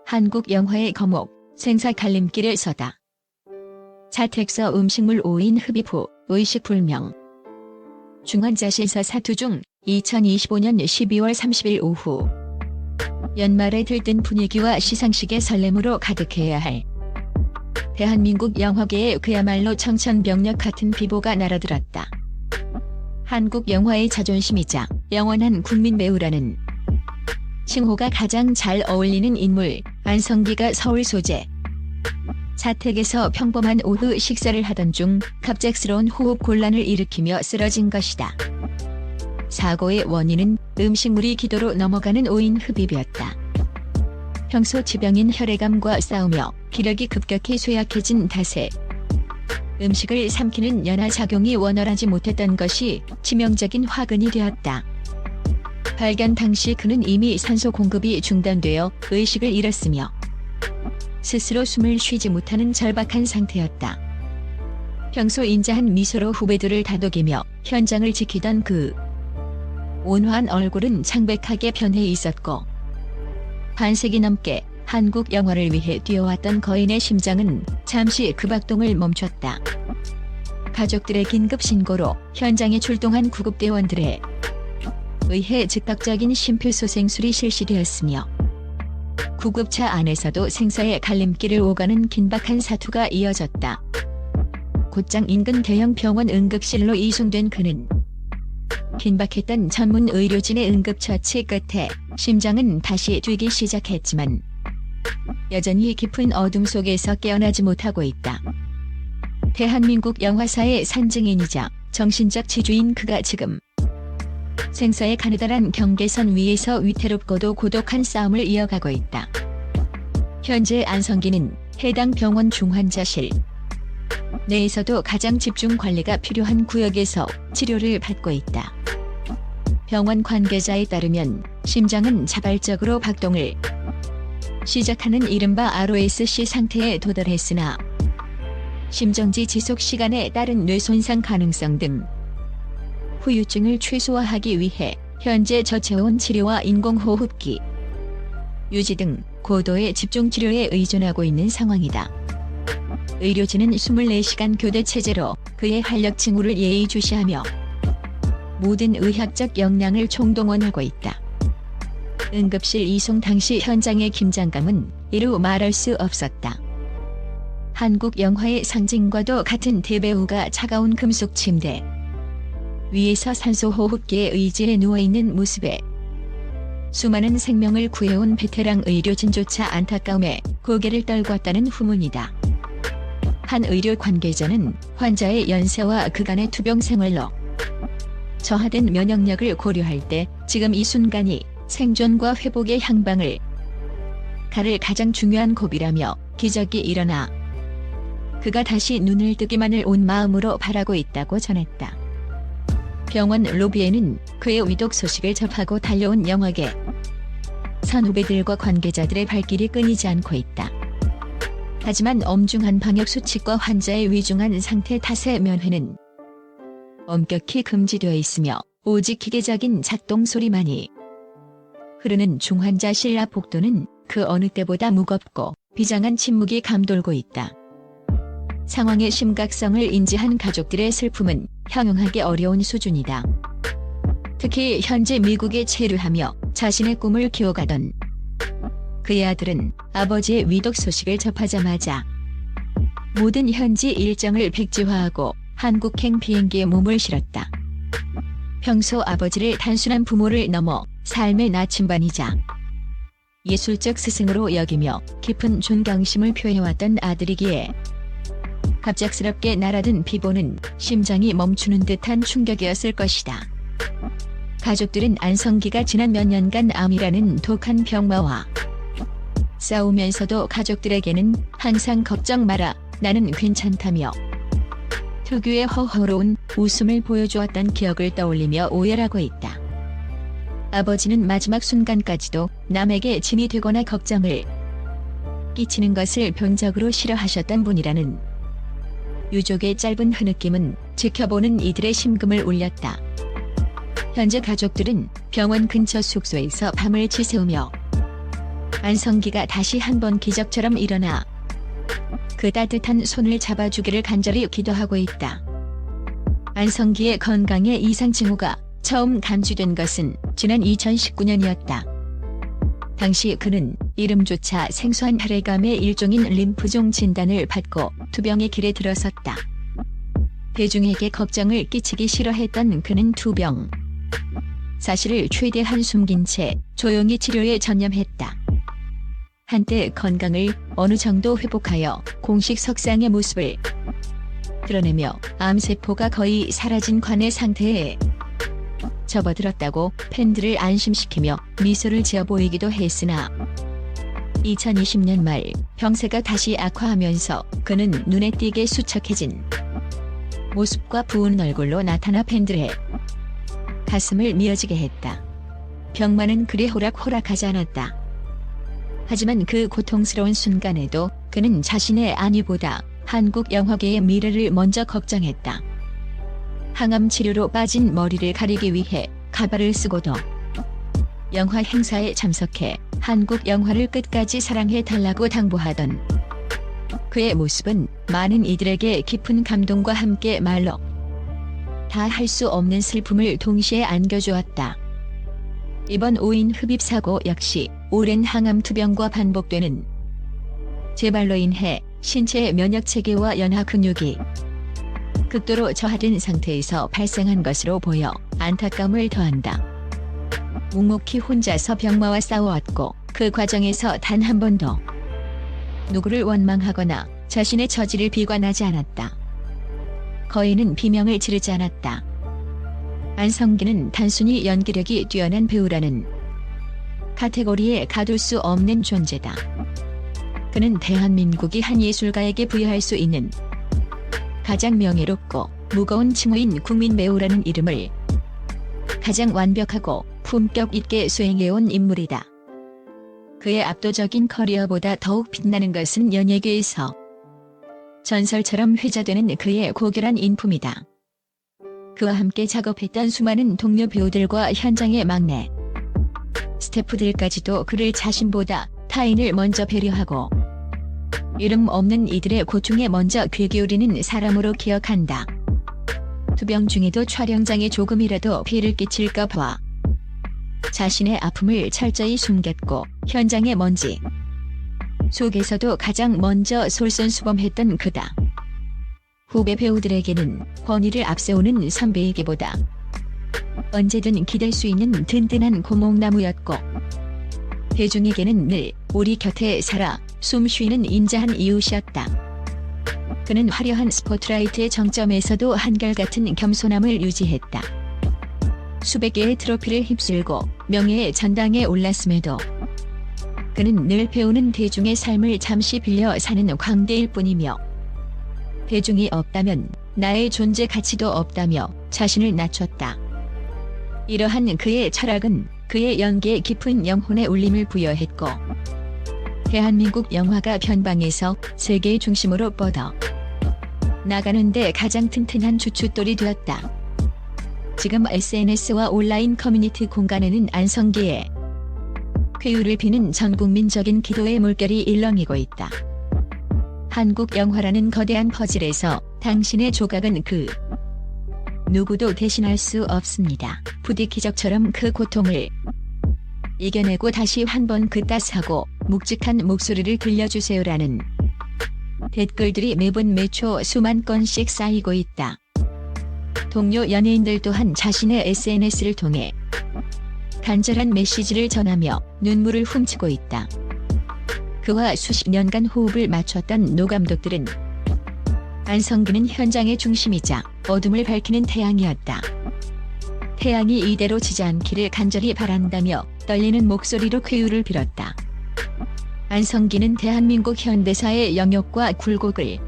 한국 영화의 거목, 생사 갈림길을 서다. 자택서 음식물 오인 흡입 후 의식불명. 중환자실서 사투 중 2025년 12월 30일 오후. 연말에 들뜬 분위기와 시상식의 설렘으로 가득해야 할 대한민국 영화계에 그야말로 청천벽력 같은 비보가 날아들었다. 한국 영화의 자존심이자 영원한 국민 배우라는 칭호가 가장 잘 어울리는 인물 안성기가 서울 소재. 자택에서 평범한 오후 식사를 하던 중 갑작스러운 호흡 곤란을 일으키며 쓰러진 것이다. 사고의 원인은 음식물이 기도로 넘어가는 오인 흡입이었다. 평소 지병인 혈액암과 싸우며 기력이 급격히 쇠약해진 탓에 음식을 삼키는 연하작용이 원활하지 못했던 것이 치명적인 화근이 되었다. 발견 당시 그는 이미 산소 공급이 중단되어 의식을 잃었으며 스스로 숨을 쉬지 못하는 절박한 상태였다. 평소 인자한 미소로 후배들을 다독이며 현장을 지키던 그 온화한 얼굴은 창백하게 변해 있었고, 반세기 넘게 한국 영화를 위해 뛰어왔던 거인의 심장은 잠시 그 박동을 멈췄다. 가족들의 긴급 신고로 현장에 출동한 구급대원들에 의해 즉각적인 심폐소생술이 실시되었으며, 구급차 안에서도 생사의 갈림길을 오가는 긴박한 사투가 이어졌다. 곧장 인근 대형 병원 응급실로 이송된 그는 긴박했던 전문 의료진의 응급처치 끝에 심장은 다시 뛰기 시작했지만 여전히 깊은 어둠 속에서 깨어나지 못하고 있다. 대한민국 영화사의 산증인이자 정신적 지주인 그가 지금 생사의 가느다란 경계선 위에서 위태롭고도 고독한 싸움을 이어가고 있다. 현재 안성기는 해당 병원 중환자실 내에서도 가장 집중 관리가 필요한 구역에서 치료를 받고 있다. 병원 관계자에 따르면 심장은 자발적으로 박동을 시작하는 이른바 ROSC 상태에 도달했으나 심정지 지속 시간에 따른 뇌손상 가능성 등 후유증을 최소화하기 위해 현재 저체온 치료와 인공호흡기 유지 등 고도의 집중치료에 의존하고 있는 상황이다. 의료진은 24시간 교대 체제로 그의 활력 징후를 예의주시하며 모든 의학적 역량을 총동원하고 있다. 응급실 이송 당시 현장의 긴장감은 이루 말할 수 없었다. 한국 영화의 상징과도 같은 대배우가 차가운 금속 침대 위에서 산소호흡기에 의지해 누워있는 모습에 수많은 생명을 구해온 베테랑 의료진조차 안타까움에 고개를 떨궜다는 후문이다. 한 의료 관계자는 환자의 연세와 그간의 투병 생활로 저하된 면역력을 고려할 때 지금 이 순간이 생존과 회복의 향방을 가를 가장 중요한 고비라며 기적이 일어나 그가 다시 눈을 뜨기만을 온 마음으로 바라고 있다고 전했다. 병원 로비에는 그의 위독 소식을 접하고 달려온 영화계 선후배들과 관계자들의 발길이 끊이지 않고 있다. 하지만 엄중한 방역수칙과 환자의 위중한 상태 탓에 면회는 엄격히 금지되어 있으며 오직 기계적인 작동 소리만이 흐르는 중환자실 앞 복도는 그 어느 때보다 무겁고 비장한 침묵이 감돌고 있다. 상황의 심각성을 인지한 가족들의 슬픔은 형용하기 어려운 수준이다. 특히 현재 미국에 체류하며 자신의 꿈을 키워가던 그의 아들은 아버지의 위독 소식을 접하자마자 모든 현지 일정을 백지화하고 한국행 비행기에 몸을 실었다. 평소 아버지를 단순한 부모를 넘어 삶의 나침반이자 예술적 스승으로 여기며 깊은 존경심을 표해왔던 아들이기에 갑작스럽게 날아든 비보는 심장이 멈추는 듯한 충격이었을 것이다. 가족들은 안성기가 지난 몇 년간 암이라는 독한 병마와 싸우면서도 가족들에게는 항상 걱정 마라, 나는 괜찮다며 특유의 허허로운 웃음을 보여주었던 기억을 떠올리며 오열하고 있다. 아버지는 마지막 순간까지도 남에게 짐이 되거나 걱정을 끼치는 것을 병적으로 싫어하셨던 분이라는 유족의 짧은 흐느낌은 지켜보는 이들의 심금을 울렸다. 현재 가족들은 병원 근처 숙소에서 밤을 지새우며 안성기가 다시 한번 기적처럼 일어나 그 따뜻한 손을 잡아주기를 간절히 기도하고 있다. 안성기의 건강에 이상 징후가 처음 감지된 것은 지난 2019년이었다. 당시 그는 이름조차 생소한 혈액암의 일종인 림프종 진단을 받고 투병의 길에 들어섰다. 대중에게 걱정을 끼치기 싫어했던 그는 투병 사실을 최대한 숨긴 채 조용히 치료에 전념했다. 한때 건강을 어느 정도 회복하여 공식 석상의 모습을 드러내며 암세포가 거의 사라진 관의 상태에 접어들었다고 팬들을 안심시키며 미소를 지어 보이기도 했으나 2020년 말 병세가 다시 악화하면서 그는 눈에 띄게 수척해진 모습과 부은 얼굴로 나타나 팬들의 가슴을 미어지게 했다. 병만은 그리 호락호락하지 않았다. 하지만 그 고통스러운 순간에도 그는 자신의 안위보다 한국 영화계의 미래를 먼저 걱정했다. 항암 치료로 빠진 머리를 가리기 위해 가발을 쓰고도 영화 행사에 참석해 한국 영화를 끝까지 사랑해달라고 당부하던 그의 모습은 많은 이들에게 깊은 감동과 함께 말로 다 할 수 없는 슬픔을 동시에 안겨주었다. 이번 5인 흡입 사고 역시 오랜 항암 투병과 반복되는 재발로 인해 신체의 면역 체계와 연하 근육이 극도로 저하된 상태에서 발생한 것으로 보여 안타까움을 더한다. 묵묵히 혼자서 병마와 싸워왔고 그 과정에서 단 한 번도 누구를 원망하거나 자신의 처지를 비관하지 않았다. 거인은 비명을 지르지 않았다. 안성기는 단순히 연기력이 뛰어난 배우라는 카테고리에 가둘 수 없는 존재다. 그는 대한민국이 한 예술가에게 부여할 수 있는 가장 명예롭고 무거운 칭호인 국민배우라는 이름을 가장 완벽하고 품격 있게 수행해온 인물이다. 그의 압도적인 커리어보다 더욱 빛나는 것은 연예계에서 전설처럼 회자되는 그의 고결한 인품이다. 그와 함께 작업했던 수많은 동료 배우들과 현장의 막내 스태프들까지도 그를 자신보다 타인을 먼저 배려하고 이름 없는 이들의 고충에 먼저 귀 기울이는 사람으로 기억한다. 투병 중에도 촬영장에 조금이라도 피해를 끼칠까 봐 자신의 아픔을 철저히 숨겼고 현장의 먼지 속에서도 가장 먼저 솔선수범했던 그다. 후배 배우들에게는 권위를 앞세우는 선배이기보다 언제든 기댈 수 있는 든든한 고목나무였고 대중에게는 늘 우리 곁에 살아 숨쉬는 인자한 이웃이었다. 그는 화려한 스포트라이트의 정점에서도 한결같은 겸손함을 유지했다. 수백 개의 트로피를 휩쓸고 명예의 전당에 올랐음에도 그는 늘 배우는 대중의 삶을 잠시 빌려 사는 광대일 뿐이며 대중이 없다면 나의 존재 가치도 없다며 자신을 낮췄다. 이러한 그의 철학은 그의 연기에 깊은 영혼의 울림을 부여했고 대한민국 영화가 변방에서 세계의 중심으로 뻗어 나가는데 가장 튼튼한 주춧돌이 되었다. 지금 SNS와 온라인 커뮤니티 공간에는 안성기의 쾌유를 비는 전국민적인 기도의 물결이 일렁이고 있다. 한국 영화라는 거대한 퍼즐에서 당신의 조각은 그 누구도 대신할 수 없습니다. 부디 기적처럼 그 고통을 이겨내고 다시 한번 그 따스하고 묵직한 목소리를 들려주세요라는 댓글들이 매분 매초 수만 건씩 쌓이고 있다. 동료 연예인들 또한 자신의 SNS를 통해 간절한 메시지를 전하며 눈물을 훔치고 있다. 그와 수십 년간 호흡을 맞췄던 노 감독들은 안성기는 현장의 중심이자 어둠을 밝히는 태양이었다. 태양이 이대로 지지 않기를 간절히 바란다며 떨리는 목소리로 쾌유를 빌었다. 안성기는 대한민국 현대사의 영역과 굴곡을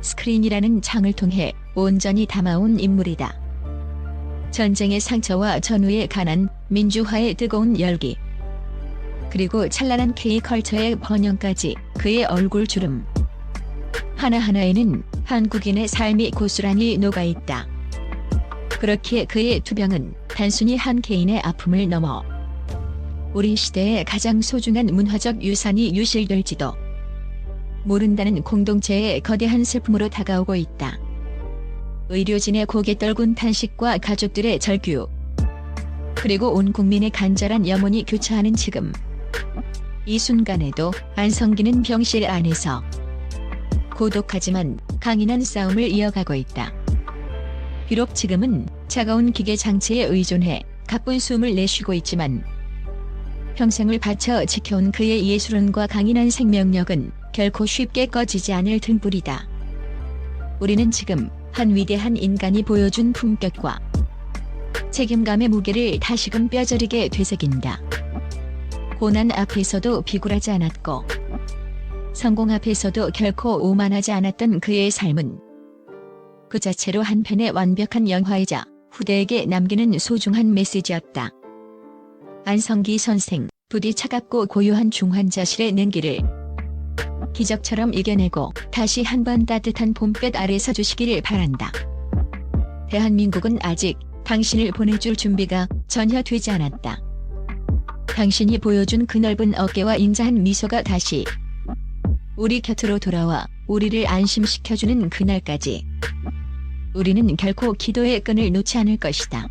스크린이라는 창을 통해 온전히 담아온 인물이다. 전쟁의 상처와 전후의 가난, 민주화의 뜨거운 열기, 그리고 찬란한 K컬처의 번영까지 그의 얼굴 주름 하나하나에는 한국인의 삶이 고스란히 녹아있다. 그렇기에 그의 투병은 단순히 한 개인의 아픔을 넘어 우리 시대의 가장 소중한 문화적 유산이 유실될지도 모른다는 공동체의 거대한 슬픔으로 다가오고 있다. 의료진의 고개 떨군 탄식과 가족들의 절규, 그리고 온 국민의 간절한 염원이 교차하는 지금, 이 순간에도 안성기는 병실 안에서 고독하지만 강인한 싸움을 이어가고 있다. 비록 지금은 차가운 기계 장치에 의존해 가쁜 숨을 내쉬고 있지만 평생을 바쳐 지켜온 그의 예술원과 강인한 생명력은 결코 쉽게 꺼지지 않을 등불이다. 우리는 지금 한 위대한 인간이 보여준 품격과 책임감의 무게를 다시금 뼈저리게 되새긴다. 고난 앞에서도 비굴하지 않았고 성공 앞에서도 결코 오만하지 않았던 그의 삶은 그 자체로 한 편의 완벽한 영화이자 후대에게 남기는 소중한 메시지였다. 안성기 선생, 부디 차갑고 고요한 중환자실의 냉기를 기적처럼 이겨내고 다시 한번 따뜻한 봄볕 아래 서주시기를 바란다. 대한민국은 아직 당신을 보내줄 준비가 전혀 되지 않았다. 당신이 보여준 그 넓은 어깨와 인자한 미소가 다시 우리 곁으로 돌아와 우리를 안심시켜주는 그날까지 우리는 결코 기도의 끈을 놓지 않을 것이다.